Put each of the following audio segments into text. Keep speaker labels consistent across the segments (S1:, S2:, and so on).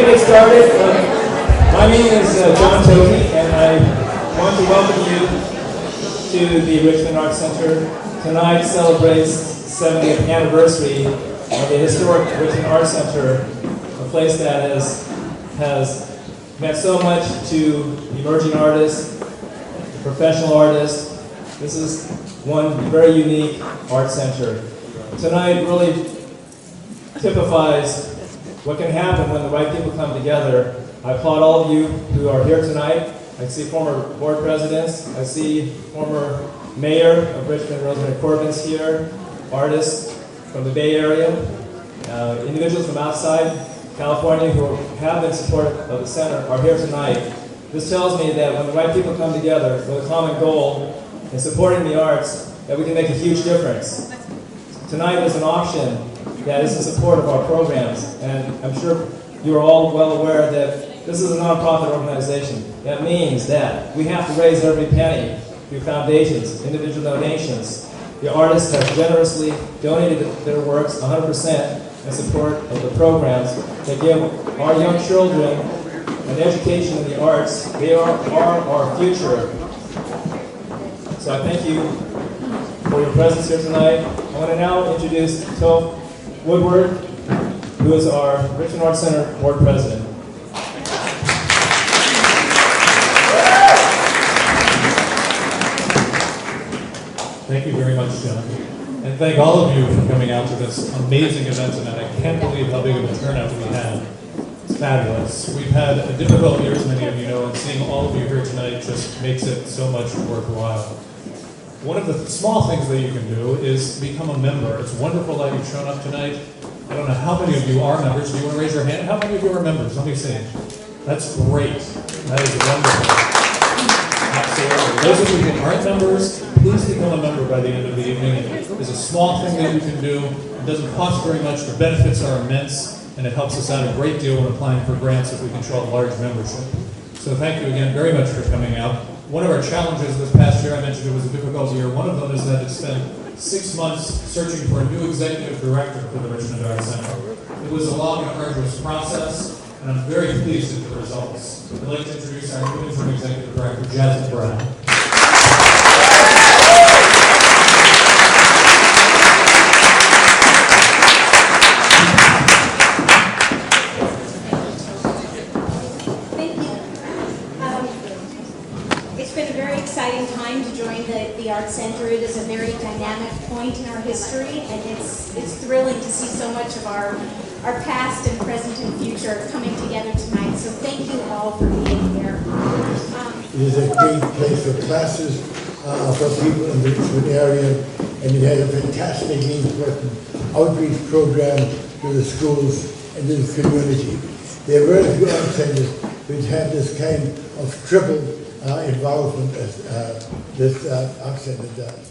S1: to get started. My name is John Toby, and I want to welcome you to the Richmond Arts Center. Tonight celebrates 70th anniversary of the historic Richmond Arts Center, a place that has meant so much to emerging artists, professional artists. This is one very unique art center. Tonight really typifies what can happen when the right people come together. I applaud all of you who are here tonight. I see former board presidents. I see former mayor of Richmond, Rosemary Corbin's here, artists from the Bay Area, individuals from outside California who have been supportive of the center are here tonight. This tells me that when the right people come together with a common goal in supporting the arts, that we can make a huge difference. Tonight is an auction that is in support of our programs, and I'm sure you are all well aware that this is a nonprofit organization. That means that we have to raise every penny through foundations, individual donations. The artists have generously donated their works 100% in support of the programs that give our young children an education in the arts. They are our future. So I thank you for your presence here tonight. I want to now introduce Toph Woodward, who is our Richmond Arts Center board president.
S2: Thank you very much, John. And thank all of you for coming out to this amazing event tonight. I can't believe how big of a turnout we had. It's fabulous. We've had a difficult year, as many of you know, and seeing all of you here tonight just makes it so much worthwhile. One of the small things that you can do is become a member. It's wonderful that you've shown up tonight. I don't know how many of you are members. Do you want to raise your hand? How many of you are members? Let me see. That's great. That is wonderful. Absolutely. Those of you who aren't members, please become a member by the end of the evening. It's a small thing that you can do. It doesn't cost very much. The benefits are immense, and it helps us out a great deal when applying for grants if we control a large membership. So thank you again very much for coming out. One of our challenges this past year, I mentioned it was a difficult year. One of them is that it's spent 6 months searching for a new executive director for the Richmond Arts Center. It was a long and arduous process, and I'm very pleased with the results. I'd like to introduce our new interim executive director, Jasmine Brown.
S3: The Arts Center. It is a very dynamic point in our history, and it's thrilling to see so much of our past and present and future coming together tonight. So thank you all for being here.
S4: It is a great place for classes for people in the Richmond area, and it has a fantastic in-person outreach program to the schools and to the community. There are very few art centers which have this kind of triple involvement as this Art Center does.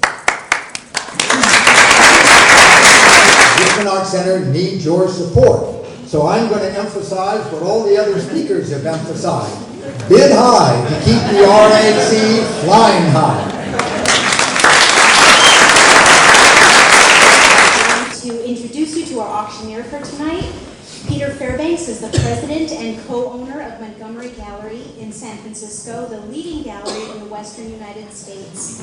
S5: Richmond Art Center needs your support. So I'm going to emphasize what all the other speakers have emphasized. Bid high to keep the RAC flying high.
S3: I want to introduce you to our auctioneer for tonight. Peter Fairbanks is the president and co-owner of Montgomery Gallery in San Francisco, the leading gallery in the Western United States,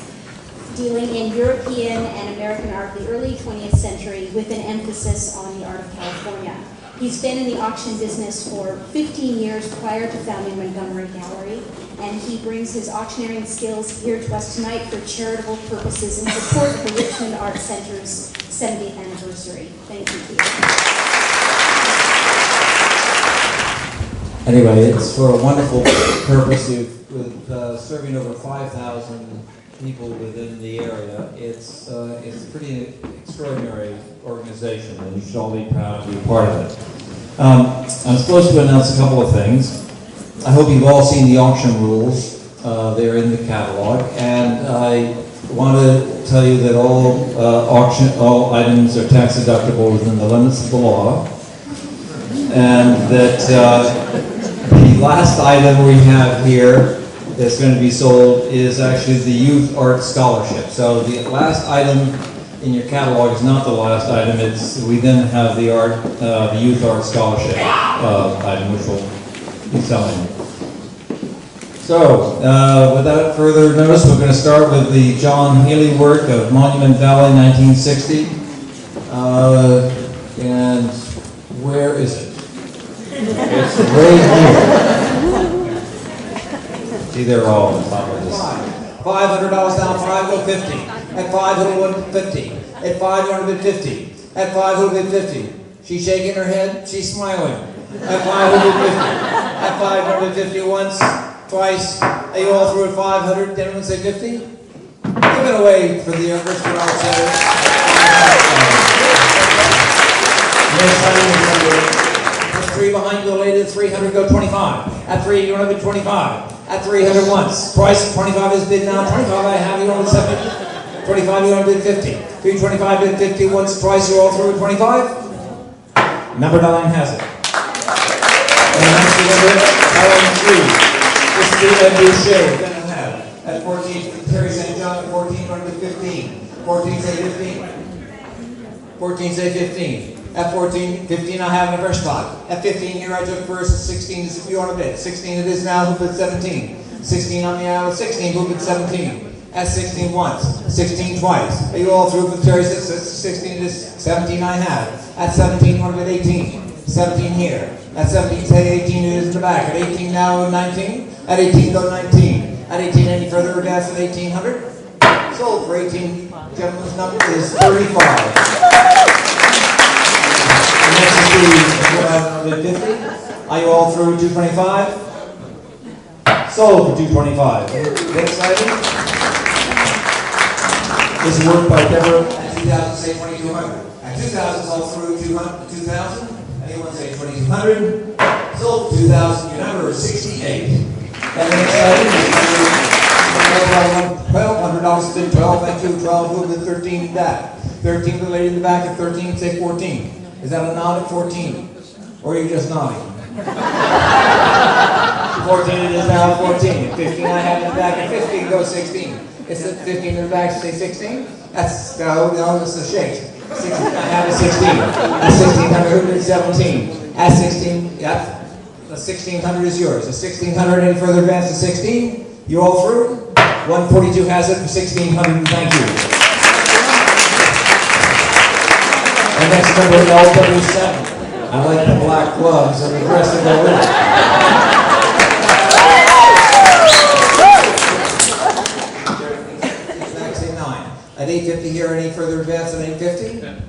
S3: dealing in European and American art of the early 20th century with an emphasis on the art of California. He's been in the auction business for 15 years prior to founding Montgomery Gallery, and he brings his auctioneering skills here to us tonight for charitable purposes in support of the Richmond Arts Center's 70th anniversary. Thank you, Peter.
S6: Anyway, it's for a wonderful purpose with serving over 5,000 people within the area. It's a pretty extraordinary organization, and you should all be proud to be a part of it. I'm supposed to announce a couple of things. I hope you've all seen the auction rules. They're in the catalog, and I want to tell you that all items are tax deductible within the limits of the law, and that the last item we have here that's going to be sold is actually the Youth Art Scholarship. So the last item in your catalog is not the last item. We then have the youth art scholarship item, which will be selling. So, without further notice, we're going to start with the John Healy work of Monument Valley, 1960. And where is it? It's right here. See, they're all on top of this. $500 down, 5 go 50. At 5, it'll be 50. At 5, you want to bid 50. At 5, it'll bid 50. She's shaking her head, she's smiling. At 5, it'll bid 50. At 5, you want to bid 50 once, twice. Are you all through at 500? Did anyone say 50? Give it away for the Richmond Art Center. Next item is number 3 behind you, the lady at 300, go 25. At 3, you want to bid 25. At 300 once. Price 25 is bid now. 25 I have, you want to bid 70. 25 you want to bid 50. 325 bid 50 once, twice, you're all through at 25. Number 9 has it. And that's the number item 3. This is the Boucher, then I have. At 14, Terry St. John at 14, you want to bid 15. 14 say 15. 14 say 15. At 14, 15 I have in a fresh spot. At 15 here I took first, 16 is if you want to bid. 16 it is now, who bid 17? 16 on the aisle, 16, who bid 17? At 16 once, 16 twice. Are you all through with Terry? 16 it is, 17 I have. At 17 you want to bid 18. 17 here. At 17 say 18 it is in the back. At 18 now 19. At 18 go 19. At 18 any further advance at 1800? Sold for 18. Gentleman's number is 35. Next is the 50. Are you all through 225? Sold for 225. Next item is work by Deborah at 2,000, say 2,200. At 2,000, all through 2,000. Anyone say 2,200? Sold for 2,000. Your number is 68. And the next item is $1,200 bid 12. Thank you. 12 who bid 13 back. 13 for the lady in the back at 13. Say 14. Is that a nod at 14? Or are you just nodding? 14 it is now 14. At 15 I have in the back. At 15 go 16. It's at 15 in the back, say 16? That's, no, it's a shake. 16 I have a 16. At 1600 it's 17. At 16, yep. The 1600 is yours. At 1600 any further advance to 16? You all through? 142 has it for 1600, thank you. And next number is LW7. I like the black gloves and the dress to go with it. At 850 here, any further advance at 850?